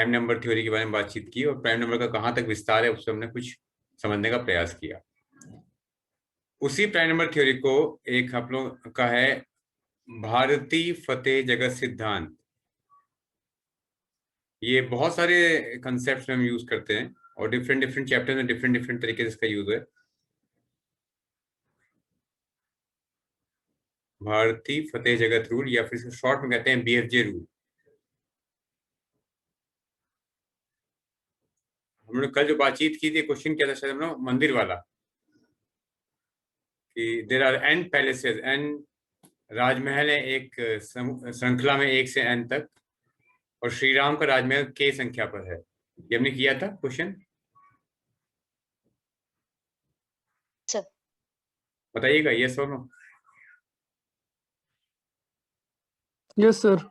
Prime number theory के बारे में बातचीत की और प्राइम नंबर का कहाँ तक विस्तार है उससे हमने कुछ समझने का प्रयास किया। उसी प्राइम नंबर थ्योरी को एक आप लोग का है भारतीय फतेह जगत सिद्धांत। ये बहुत सारे कंसेप्ट में हम यूज करते हैं और डिफरेंट डिफरेंट चैप्टर में डिफरेंट डिफरेंट तरीके से इसका यूज है। भारतीय फतेह जगत रूल या फिर शॉर्ट में कहते हैं बीएफजे रूल। हम लोग कल जो बातचीत की थी, क्वेश्चन क्या था शायद हम लोग मंदिर वाला, कि there are an palaces, an राजमहल है एक श्रृंखला में 1 से n तक, और श्री राम का राजमहल k संख्या पर है। ये हमने किया था क्वेश्चन, बताइएगा यस और नो। Yes sir.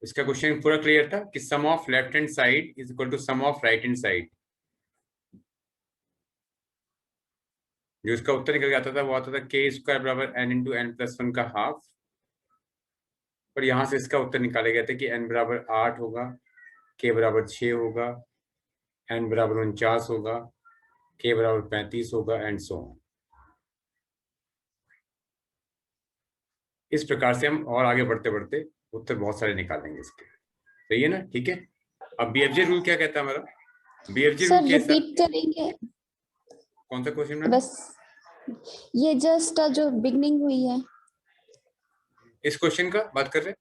इसका क्वेश्चन पूरा क्लियर था कि sum of left hand side is equal to sum of right hand side. जो इसका उत्तर निकल जाता था वो आता था k स्क्वायर बराबर n इंटू n प्लस 1 का हाफ, और यहां से इसका उत्तर निकाले गए थे कि n बराबर 8 होगा, k बराबर 6 होगा, n बराबर 49 होगा, k बराबर 35 होगा एंड सो ऑन। इस प्रकार से हम और आगे बढ़ते बढ़ते उत्तर बहुत सारे निकालेंगे इसके। सही है ना? ठीक है। अब बीएफजे रूल क्या कहता है हमारा? बीएफजे रूल के रिपीट करेंगे? कौन सा क्वेश्चन में? बस ये जस्ट जो बिगनिंग हुई है इस क्वेश्चन का बात कर रहे हैं।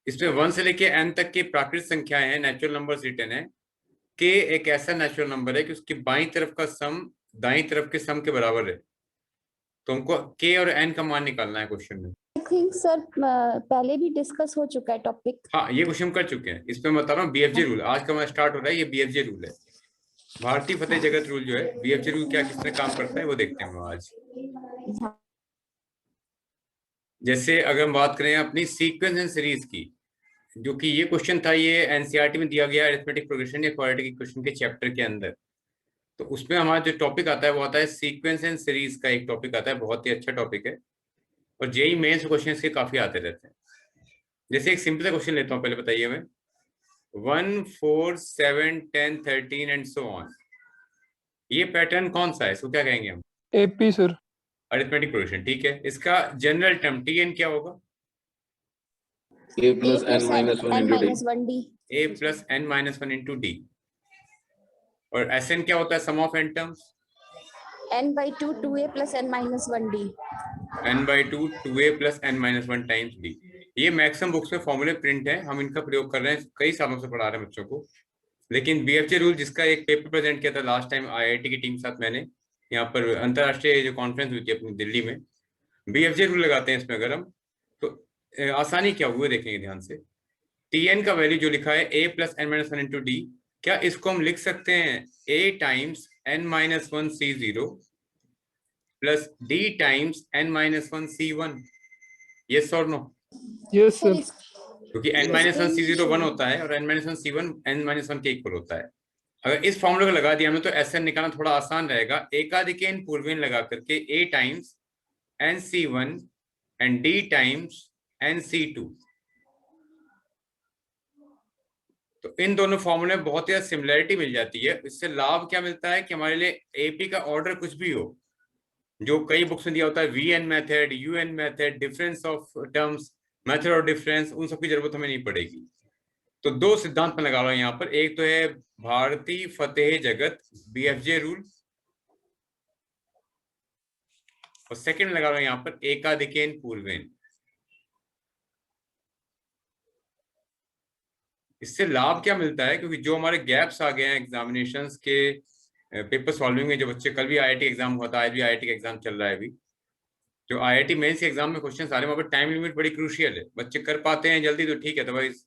इसमें 1 से लेके n तक की प्राकृतिक संख्याएं हैं, नेचुरल नंबर्स रिटर्न है। k एक ऐसा नेचुरल नंबर है कि उसकी बाईं तरफ का सम दाईं तरफ के सम के बराबर है। तो हमको k और n का मान निकालना है क्वेश्चन में। आई थिंक सर पहले भी डिस्कस हो चुका है टॉपिक। हाँ, ये क्वेश्चन कर चुके हैं। इस पे मैं बता रहा हूँ बीएफजे रूल आज का हमारा स्टार्ट हो रहा है। ये बीएफजे रूल है, भारतीय फतेह जगत रूल जो है। बीएफजे रूल क्या किस तरह काम करता है वो देखते हैं हम आज। जैसे अगर हम बात करें अपनी सीक्वेंस एंड सीरीज की, जो कि ये क्वेश्चन था, ये एनसीईआरटी में दिया गया अरिथमेटिक प्रोग्रेशन या क्वाड्रेटिक इक्वेशन के चैप्टर के अंदर। तो उसमें हमारा जो टॉपिक आता है वो आता है सीक्वेंस एंड सीरीज का एक टॉपिक आता है, बहुत ही अच्छा टॉपिक है, और जेई मेंस क्वेश्चन इसके काफी आते रहते हैं। जैसे एक सिंपल क्वेश्चन लेता हूँ, पहले बताइए मैं 1 4 7 10 13 एंड सो ऑन, ये पैटर्न कौन सा है? इसको क्या कहेंगे हम? AP sir. Arithmetic progression. ठीक है। इसका जनरल टर्म टीएन क्या होगा? a plus n minus 1 into d. a plus n minus 1 into d. और एसएन क्या होता है? Sum of n terms n/2 2a plus n minus 1d। n/2 2a plus n minus 1 times d. ये maximum books में फॉर्मूले print है, हम इनका प्रयोग कर रहे हैं, कई सालों से पढ़ा रहे हैं बच्चों को। लेकिन बीएफजे रूल जिसका एक पेपर प्रेजेंट किया था लास्ट टाइम आईआईटी की टीम के साथ, मैंने यहाँ पर अंतरराष्ट्रीय जो कॉन्फ्रेंस हुई थी अपनी दिल्ली में, बीएफजे रूल लगाते हैं इसमें अगर हम, तो आसानी क्या हुई देखेंगे ध्यान से। टीएन का वैल्यू जो लिखा है a plus n minus 1 into D, क्या इसको हम लिख सकते हैं a times n minus 1 c0 plus d times n minus 1 c1? Yes और नो? Yes sir. क्योंकि n माइनस 1 c0 1 होता है और n minus 1 c1 n minus 1 के इक्वल होता है। अगर इस फॉर्मूले को लगा दिया हमने तो एसएन निकालना थोड़ा आसान रहेगा। एकाधिकेन पूर्वेन लगा करके a times n c1 and d times n c2। तो इन दोनों फॉर्मूले में बहुत ही सिमिलरिटी मिल जाती है। इससे लाभ क्या मिलता है कि हमारे लिए एपी का ऑर्डर कुछ भी हो, जो कई बुक्स में दिया होता है VN method, UN method, difference of terms, method of difference, उन सब की जरूरत हमें नहीं पड़ेगी। तो दो सिद्धांत में लगा रहा हूं यहाँ पर। एक तो है भारतीय फतेह जगत बीएफजे रूल, और सेकंड लगा रहा हूं यहाँ पर एकाधिकेन पूर्वेन। इससे लाभ क्या मिलता है? क्योंकि जो हमारे गैप्स आ गए हैं एग्जामिनेशंस के पेपर सॉल्विंग में, जो बच्चे, कल भी आईआईटी एग्जाम हुआ था, आज भी आईआईटी का एग्जाम चल रहा है अभी, जो आईआईटी मेंस के एग्जाम में क्वेश्चन आ रहे हैं वहां पर टाइम लिमिट बड़ी क्रूशियल है। बच्चे कर पाते हैं जल्दी तो ठीक है, अदरवाइज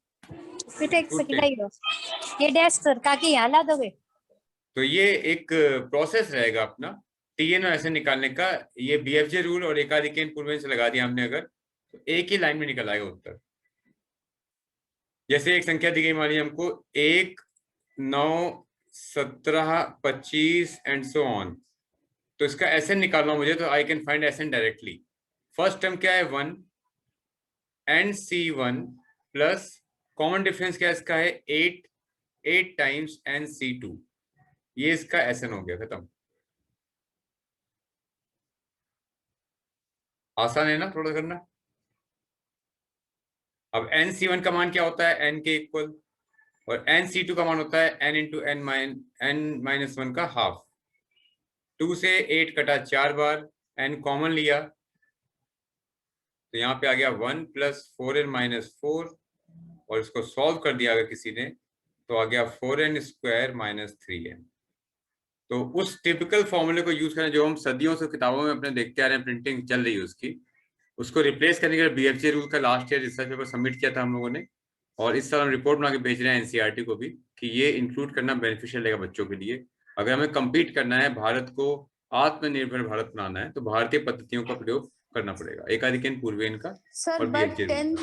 ये डैश सर काकी हाला दोगे। तो ये एक प्रोसेस रहेगा अपना टीएन और ऐसे निकालने का। ये बीएफजे रूल और एकाधिकेन पूर्वेन से लगा दिया हमने अगर, तो एक ही लाइन में निकल आएगा उत्तर। जैसे एक संख्या दी गई, मान लीजिए हमको 1 9 17 25 एंड सो ऑन, तो इसका एसएन निकालना मुझे, तो I can find SN directly. First term क्या है? 1 and c1 plus common difference क्या इसका है 8 टाइम्स NC2, ये इसका SN हो गया, खत्म। आसान है ना थोड़ा करना। अब NC1 का मान क्या होता है, n के इक्वल, और NC2 का मान होता है n इंटू n-1 का हाफ। 2 से 8 कटा 4 बार, n कॉमन लिया तो यहाँ पे आ गया 1 प्लस 4n-4, और इसको सॉल्व कर दिया अगर किसी ने तो आ गया 4n स्क्वायर माइनस 3n। तो उस टिपिकल फॉर्मूले को यूज करें जो हम सदियों से किताबों में अपने देखते आ रहे हैं, प्रिंटिंग चल रही है उसकी, उसको रिप्लेस करने के लिए BFJ रूल का last year research paper submit किया था हम लोगों ने, और इस साल हम रिपोर्ट बना के भेज रहे हैं NCERT को भी कि ये इंक्लूड करना बेनिफिशियल रहेगा बच्चों के लिए। अगर हमें कम्पीट करना है, भारत को आत्मनिर्भर भारत बनाना है, तो भारतीय पद्धतियों का प्रयोग करना पड़ेगा, एकाधिकन पूर्वेन का। सर और बट BFJ रूल।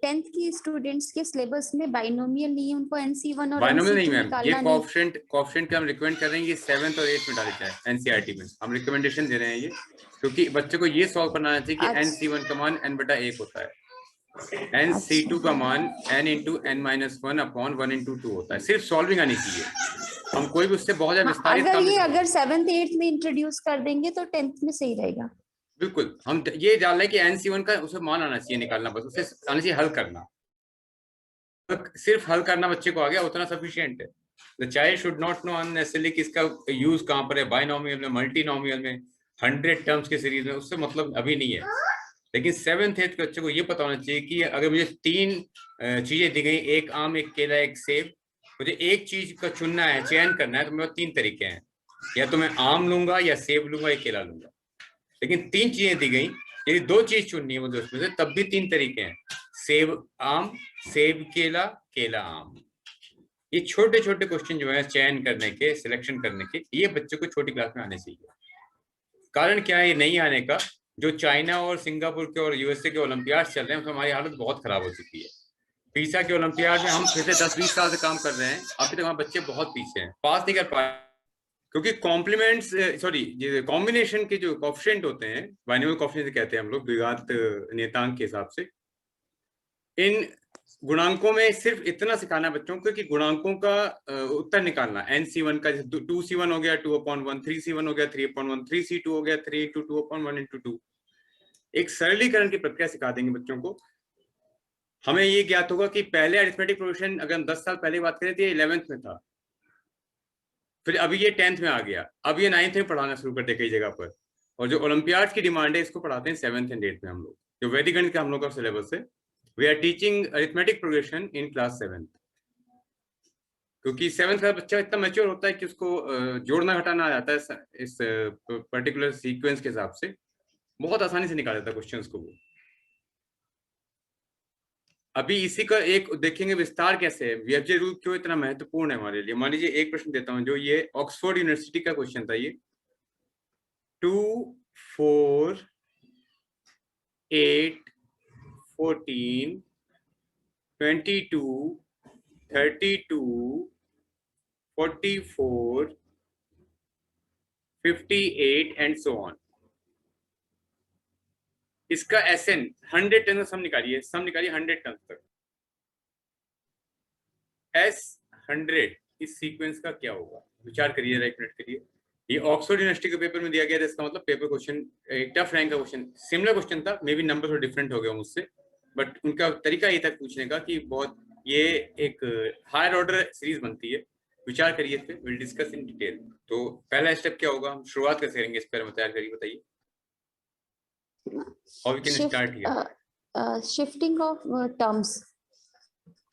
10th की स्टूडेंट्स के सिलेबस में बाइनोमियल नहीं है, उनको NC1 और बाइनोमियल नहीं NC2 मैम, ये निकालना नहीं। कोएफिशिएंट का हम रिकमेंड कर रहे हैं, ये 7th और 8th में डाले जाए NCERT में, हम रिकमेंडेशन दे रहे हैं ये, क्योंकि बच्चे को ये सॉल्व करना चाहिए कि अच्छा। NC1 का मान n/1 होता है, NC2 का मान n into n-1 upon 1 into 2 होता है। सिर्फ सॉल्विंग आनी चाहिए, हम कोई भी उससे बहुत ज्यादा विस्तारित काम नहीं अगर 7th 8th में इंट्रोड्यूस कर देंगे तो 10th में सही रहेगा। बिल्कुल, हम ये जान रहे हैं कि NC1 का उसे मान आना चाहिए निकालना, बस उसे आना चाहिए हल करना, सिर्फ हल करना बच्चे को आ गया उतना सफिशिएंट है। The child should not know unnecessarily कि इसका यूज कहाँ पर है, बाइनोमियल में, मल्टीनोमियल में, 100 टर्म्स की सीरीज में, उससे मतलब अभी नहीं है। लेकिन 7th 8th के बच्चे को ये पता होना चाहिए कि अगर मुझे 3 चीजें दी गई, एक आम, एक केला, एक सेब, मुझे एक चीज का चुनना है, चयन करना है, तो मेरे 3 तरीके हैं, या तो मैं आम लूंगा, या सेब लूंगा, या केला लूंगा। लेकिन 3 चीजें दी गई, यदि 2 चीज चुननी है मुझे उसमें से, तब भी 3 तरीके हैं, सेब आम, सेब केला, केला आम। ये छोटे छोटे क्वेश्चन जो है चयन करने के, सिलेक्शन करने के, ये बच्चों को छोटी क्लास में आने चाहिए। कारण क्या है ये नहीं आने का, जो चाइना और सिंगापुर के और USA के ओलंपियाड चल रहे हैं उसमें हमारी हालत बहुत खराब हो चुकी है। पीसा के ओलंपियाड में हम पिछले 10-20 साल से काम कर रहे हैं, अभी तक हमारे बच्चे बहुत पीछे हैं, पास नहीं कर पाए, क्योंकि कॉम्प्लीमेंट्स कॉम्बिनेशन के जो कोएफिशिएंट होते हैं, बाइनोमियल कोएफिशिएंट कहते हैं हम लोग द्विघात नियतांक के हिसाब से, इन गुणांकों में सिर्फ इतना सिखाना है बच्चों को कि गुणांकों का उत्तर निकालना। NC1 का 2C1 हो गया 2/1, 3C1 हो गया 3/1, 3C2 हो गया 3 × 2/1 × 2। एक सरलीकरण की प्रक्रिया सिखा देंगे बच्चों को। हमें ये ज्ञात होगा कि पहले अरिथमेटिक प्रोग्रेशन अगर हम 10 साल पहले बात करें तो ये 11th में था, फिर अभी ये 10th में आ गया, अब ये 9th में पढ़ाना शुरू कर दिया कई जगह पर, और जो ओलंपियाड की डिमांड है इसको पढ़ाते हैं 7th और 8th में हम लोग। जो वैदिक गणित का हम लोग का सिलेबस है, we are teaching arithmetic progression in class 7th, क्योंकि 7th का बच्चा इतना मैच्योर होता है कि उसको जोड़ना घटाना आ जाता है इस पर्टिकुलर सीक्वेंस के हिसाब से, बहुत आसानी से निकाल देता है क्वेश्चंस को वो। अभी इसी का एक देखेंगे विस्तार कैसे है, BFJ रूल क्यों इतना महत्वपूर्ण है हमारे लिए। मान लीजिए एक प्रश्न देता हूं, जो ये ऑक्सफोर्ड यूनिवर्सिटी का क्वेश्चन था, ये 2, 4, 8, 14, 22, 32, 44, 58 एंड सो ऑन। इसका SN 100 टन सम निकालिए, 100 टन तक। S100 इस सीक्वेंस का क्या होगा, विचार करिए एक मिनट के लिए। ये ऑक्सफोर्ड यूनिवर्सिटी के पेपर में दिया गया था, इसका मतलब पेपर क्वेश्चन एक टफ रैंक का क्वेश्चन, सिमिलर क्वेश्चन था, मे बी नंबर थोड़ा डिफरेंट हो गया मुझसे, बट उनका तरीका ये था पूछने का कि बहुत ये एक हायर ऑर्डर सीरीज बनती है। विचार करिए इस पे, विल डिस्कस इन डिटेल। तो पहला स्टेप क्या होगा, हम शुरुआत कैसे करेंगे इस पर तैयार करिए, बताइए। How we can start here? Shifting of terms,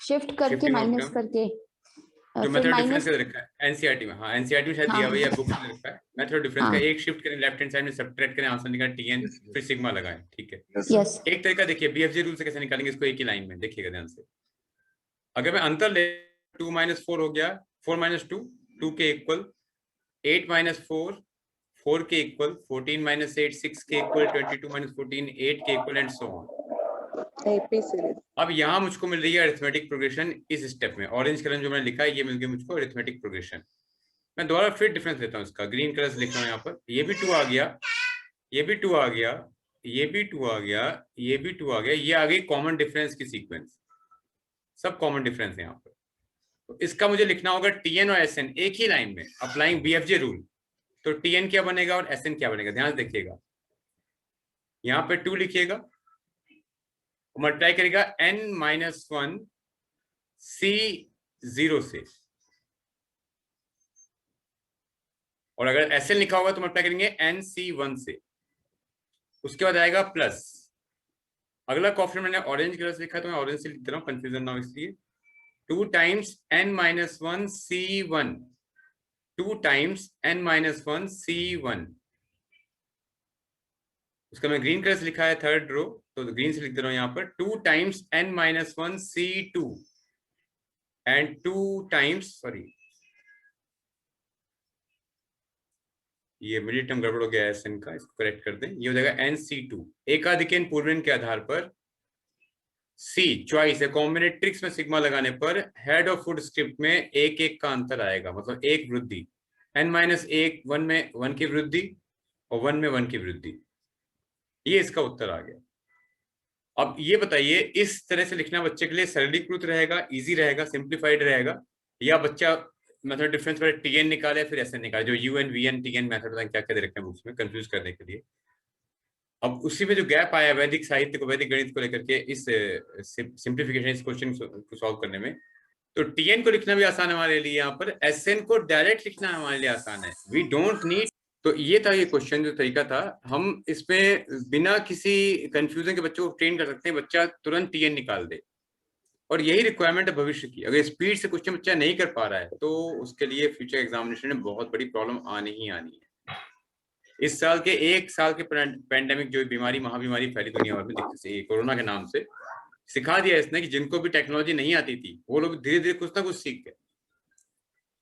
shift करके Shifting of माइनस term? करके जो मेथड डिफरेंस का रखा है NCERT में, हाँ NCERT में शायद दिया हुआ है, बुक में रखा है मेथड डिफरेंस का। एक शिफ्ट करें लेफ्ट हैंड साइड में, सब्ट्रैक्ट करें, आंसर निकालें TN, फिर सिग्मा लगाएं, ठीक है। यस एक तरीका देखिए BFJ रूल से कैसे निकालेंगे इसको, एक ही लाइन में देखिएगा ध्यान से। अगर मैं अंतर ले, 2 - 4 हो गया, 4 - 2 2 के इक्वल, 8 - 4 4 के इक्वल, 14 - 8 6 के इक्वल, 22 - 14 8 के इक्वल एंड सो ऑन। अब यहाँ मुझको मिल रही है अरिथमेटिक प्रोग्रेशन इस स्टेप में, ऑरेंज कलर जो मैंने लिखा है ये मिल गया मुझको अरिथमेटिक प्रोग्रेशन। मैं दोबारा फिर डिफरेंस लेता हूँ इसका, ग्रीन कलर से लिख रहा हूँ यहाँ पर, ये भी 2 आ गया, ये भी 2 आ गया, ये भी 2 आ गया, ये भी 2 आ गया, ये आ गई कॉमन डिफरेंस की सीक्वेंस। सब कॉमन डिफरेंस है यहाँ पर। तो इसका मुझे लिखना होगा टीएन और एसएन एक ही लाइन में अप्लाइंग बीएफजे रूल। तो टीएन क्या बनेगा और एसएन क्या बनेगा, ध्यान से देखिएगा। यहाँ पे 2 लिखिएगा, मल्टीप्लाई करेगा n-1 C0 से, और अगर एसएन लिखा होगा तो मल्टीप्लाई करेंगे NC1 से। उसके बाद आएगा प्लस। अगला कॉफिन मैंने ऑरेंज कलर से लिखा है तो मैं ऑरेंज से लिख दे रहा हूँ, कंफ्यूजन ना हो इसलिए। 2 times n-1 C1, 2 times n-1 C1। उसका मैं ग्रीन कलर से लिखा है थर्ड रो, तो ग्रीन से लिख दे रहा हूं यहाँ पर 2 times n-1 C2 and 2 times, sorry ये मिडिल टर्म गड़बड़ हो गया है एसएन का, इसको करेक्ट कर दें। ये हो जाएगा NC2 एकाधिकन पूर्वन के आधार पर। सी चॉइस है, कॉम्बिनेट्रिक्स में सिग्मा लगाने पर हेड और फुट स्क्रिप्ट में एक एक का अंतर आएगा, मतलब एक वृद्धि। n-1 1 में 1 की वृद्धि और 1 में 1 की वृद्धि। ये इसका उत्तर आ गया। अब ये बताइए इस तरह से लिखना बच्चे के लिए सरलीकृत रहेगा, इजी रहेगा, सिंप्लीफाइड रहेगा, या बच्चा मेथड डिफरेंस पर टीएन निकाले फिर एसएन निकाले, जो यूएन वीएन टीएन मेथड क्या क्या दे रखे हैं बुक्स में कंफ्यूज करने के लिए। अब उसी में जो गैप आया वैदिक साहित्य को, वैदिक गणित को लेकर के इस सिंप्लीफिकेशन, इस क्वेश्चन को सॉल्व करने में, तो टीएन को लिखना भी आसान है हमारे लिए, यहाँ पर एसएन को डायरेक्ट लिखना हमारे लिए आसान है। We don't need. तो ये था ये क्वेश्चन, जो तरीका था, हम इसमें बिना किसी कंफ्यूजन के बच्चों को ट्रेन कर सकते हैं, बच्चा तुरंत टीएन निकाल दे। और यही रिक्वायरमेंट है भविष्य की। अगर स्पीड से क्वेश्चन बच्चा नहीं कर पा रहा है तो उसके लिए फ्यूचर एग्जामिनेशन में बहुत बड़ी प्रॉब्लम आनी ही आनी है। इस साल के 1 साल के पैंडेमिक जो बीमारी, महाबीमारी फैली दुनिया भर में कोरोना के नाम से, सिखा दिया इसने कि जिनको भी टेक्नोलॉजी नहीं आती थी वो लोग धीरे धीरे कुछ ना कुछ सीख गए।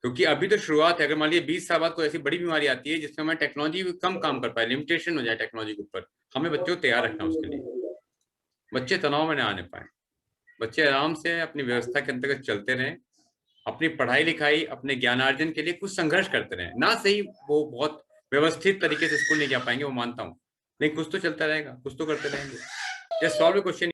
क्योंकि अभी तो शुरुआत है। अगर मान लीजिए 20 साल बाद कोई ऐसी बड़ी बीमारी आती है जिसमें हमें टेक्नोलॉजी कम काम कर पाए, लिमिटेशन हो जाए टेक्नोलॉजी के ऊपर, हमें बच्चों को तैयार रखना उसके लिए। बच्चे तनाव में न आने पाए, बच्चे आराम से अपनी व्यवस्था के अंतर्गत चलते रहें, अपनी पढ़ाई लिखाई, अपने ज्ञानार्जन के लिए कुछ संघर्ष करते रहें। ना सही वो बहुत व्यवस्थित तरीके से स्कूल नहीं जा पाएंगे, वो मानता हूँ, लेकिन कुछ तो चलता रहेगा, कुछ तो करते रहेंगे। Just solve question.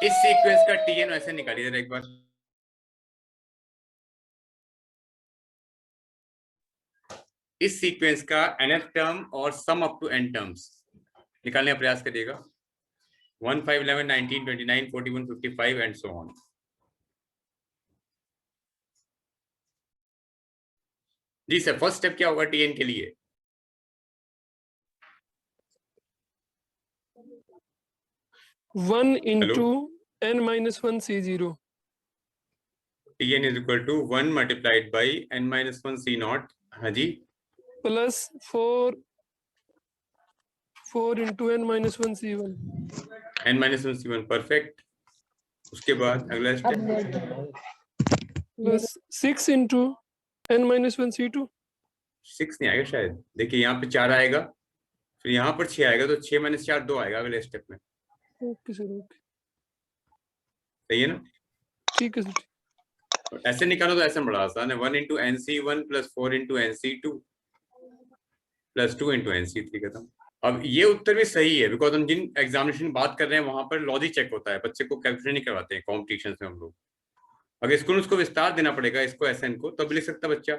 इस सीक्वेंस का टीएन ऐसे निकालिए जरा एक बार। इस सीक्वेंस का nth टर्म और sum up to n terms निकालने का प्रयास करिएगा। 1 5 11 19 29 41 55 एंड सो ऑन। जी सर, फर्स्ट स्टेप क्या होगा टीएन के लिए? One into n-1 C0 TN is equal to 1 multiplied by n-1 C0। हाँ जी, plus 4 into n-1 C1 n-1 C1। Perfect. उसके बाद अगला step plus 6 into n-1 C2। 6 नहीं आएगा शायद, देखिए यहाँ पे 4 आएगा, फिर यहाँ पर 6 आएगा, तो 6 - 4 2 आएगा अगले स्टेप में। ओके सर, ओके, सही है ना? ठीक है सर। ऐसे निकालो तो ऐसे बड़ा आसान है। 1 into NC1 plus 4 into NC2 plus 2 into NC3 खत्म। अब ये उत्तर भी सही है, बिकॉज हम जिन एग्जामिनेशन की बात कर रहे हैं वहां पर लॉजिक चेक होता है, बच्चे को कैलकुलेशन नहीं करवाते हैं कॉम्पिटिशन में हम लोग। अगर इसको उसको विस्तार देना पड़ेगा, इसको SN को, तब लिख सकता बच्चा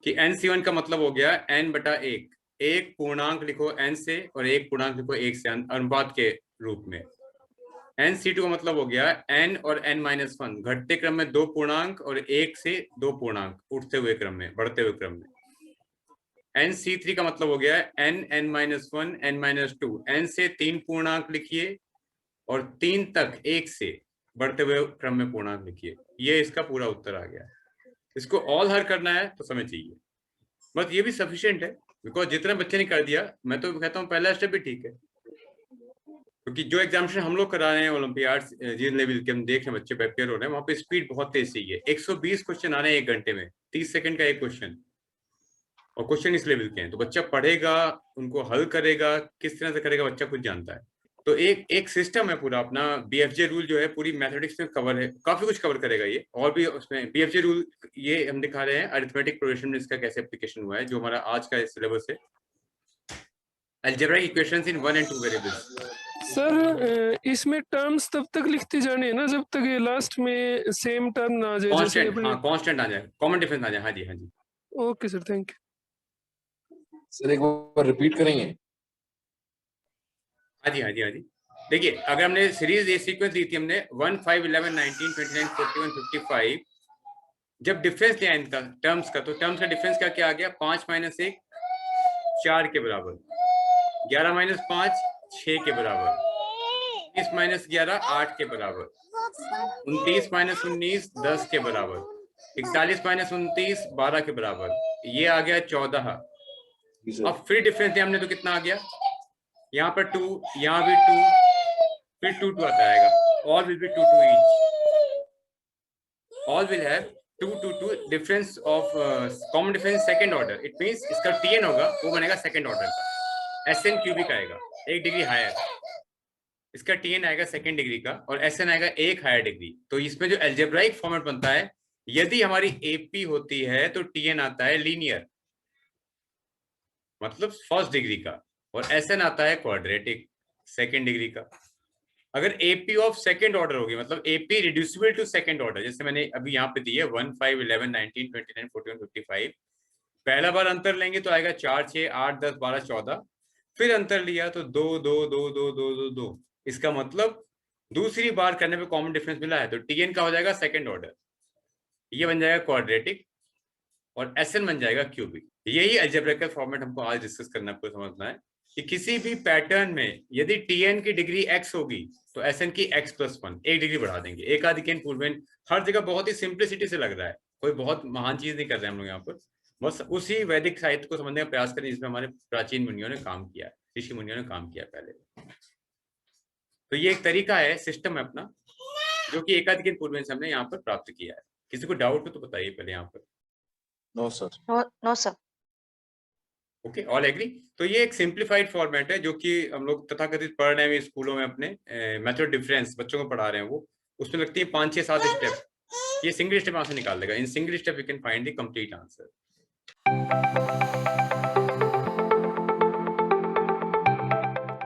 कि NC1 का मतलब हो गया n/1। एक पूर्णांक लिखो n से और एक पूर्णांक लिखो 1 से, अनुपात के रूप में। NC2 का मतलब हो गया n और n-1 घटते क्रम में 2 पूर्णांक और 1 से 2 पूर्णांक उठते हुए क्रम में, बढ़ते हुए क्रम में। NC3 का मतलब हो गया n n-1 n-2, n से 3 पूर्णांक लिखिए और 3 तक 1 से बढ़ते हुए क्रम में पूर्णांक लिखिए। ये इसका पूरा उत्तर आ गया। इसको ऑल हल करना है तो समय चाहिए, बस ये भी सफिशिएंट है, बिकॉज जितना बच्चे ने कर दिया, मैं तो कहता हूँ पहला स्टेप भी ठीक है। क्योंकि जो एग्जामिनेशन हम लोग करा रहे हैं ओलंपियाड जिस लेवल के हम देख रहे हैं बच्चे प्रिपेयर हो रहे हैं, वहां पे स्पीड बहुत तेज सी है। 120 क्वेश्चन आ रहे हैं 1 घंटे में, 30 सेकंड का एक क्वेश्चन, और क्वेश्चन इस लेवल के हैं। तो बच्चा पढ़ेगा, उनको हल करेगा, किस तरह से करेगा बच्चा खुद जानता है। तो एक सिस्टम है पूरा अपना। बीएफजे रूल जो है पूरी मैथमेटिक्स में कवर है, काफी कुछ कवर करेगा ये। और भी उसमें बीएफजे रूल ये हम दिखा रहे हैं अरिथमेटिक प्रोग्रेशन में इसका कैसे एप्लीकेशन हुआ है, जो हमारा आज का सिलेबस है। Algebraic equations in 1 and 2 variables. Sir इसमें टर्म्स तब तक लिखते जाने हैं ना जब तक ये लास्ट में सेम टर्म ना आ जाए, जैसे कांस्टेंट, अपने। हाँ कांस्टेंट आ जाए, कॉमन डिफरेंस आ जाए। हाँ जी, हाँ जी। Okay sir, thank you. Sir एक बार रिपीट करेंगे? हाँ जी, हाँ जी, हाँ जी। देखिए, अगर हमने सीरीज ये सीक्वेंस ली थी हमने 1 5 11 19 29 41 55, जब डिफरेंस लिया इनका टर्म्स का, तो टर्म्स का डिफरेंस क्या क्या आ गया? 5 - 1 4 के बराबर, 11 - 5 6 के बराबर, 20 - 11 8 के बराबर, 29 - 19 10 के बराबर, 41 - 29 12 के बराबर, ये आ गया 14। जी सर। अब फिर डिफरेंस दिया हमने तो कितना आ गया? यहाँ पर 2, यहाँ भी 2, फिर 2 2 आता आएगा। All will be 2 2 each. All will have 2 2 2 difference of common difference second order. It means इसका TN होगा वो बनेगा सेकंड ऑर्डर का। SN क्यूबिक आएगा 1 डिग्री हायर, इसका TN आएगा सेकंड डिग्री का, और SN आएगा 1 हायर डिग्री। तो इसमें जो अलजेब्राइक फॉर्मेट बनता है, यदि हमारी AP होती है तो TN आता है लीनियर, मतलब फर्स्ट डिग्री का, और SN आता है क्वाड्रेटिक, सेकंड डिग्री का। अगर AP ऑफ सेकंड ऑर्डर होगी, मतलब AP reducible to second order, जैसे मैंने अभी यहाँ पे दी है 1 5 11 19 29 41 55, पहला बार अंतर लेंगे तो आएगा 4 6 8 10 12 14, फिर अंतर लिया तो 2 2 2 2 2 2 2। इसका मतलब दूसरी बार करने पे कॉमन डिफरेंस मिला है, तो TN का हो जाएगा सेकंड ऑर्डर, ये बन जाएगा क्वाड्रेटिक, और SN बन जाएगा क्यूबिक। यही अलजेब्रिकल फॉर्मेट हमको आज डिस्कस करना है, आपको समझना है कि किसी भी पैटर्न में यदि TN की डिग्री x होगी तो SN की x+1 1 डिग्री बढ़ा देंगे। एक आदि के पूर्वेन हर जगह बहुत ही सिंप्लिसिटी से लग रहा है, कोई बहुत महान चीज नहीं कर रहे हैं हम लोग यहाँ पर, बस उसी वैदिक साहित्य को समझने का प्रयास करें जिसमें हमारे प्राचीन मुनियों ने काम किया है, ऋषि मुनियों ने काम किया पहले। तो ये एक तरीका है, सिस्टम है अपना, जो कि एकाधिक पूर्वेन से हमने यहाँ पर प्राप्त किया है। किसी को डाउट हो तो बताइए पहले यहाँ पर। No sir. No sir. Okay, all agree. तो ये एक सिंप्लीफाइड फॉर्मेट है जो कि हम लोग तथाकथित पढ़ रहे हैं स्कूलों में, अपने मेथड डिफरेंस बच्चों को पढ़ा रहे हैं, वो उसमें लगती है 5 6 7 स्टेप। ये सिंगल स्टेप यहाँ से निकाल देगा। In single step you can find the complete answer.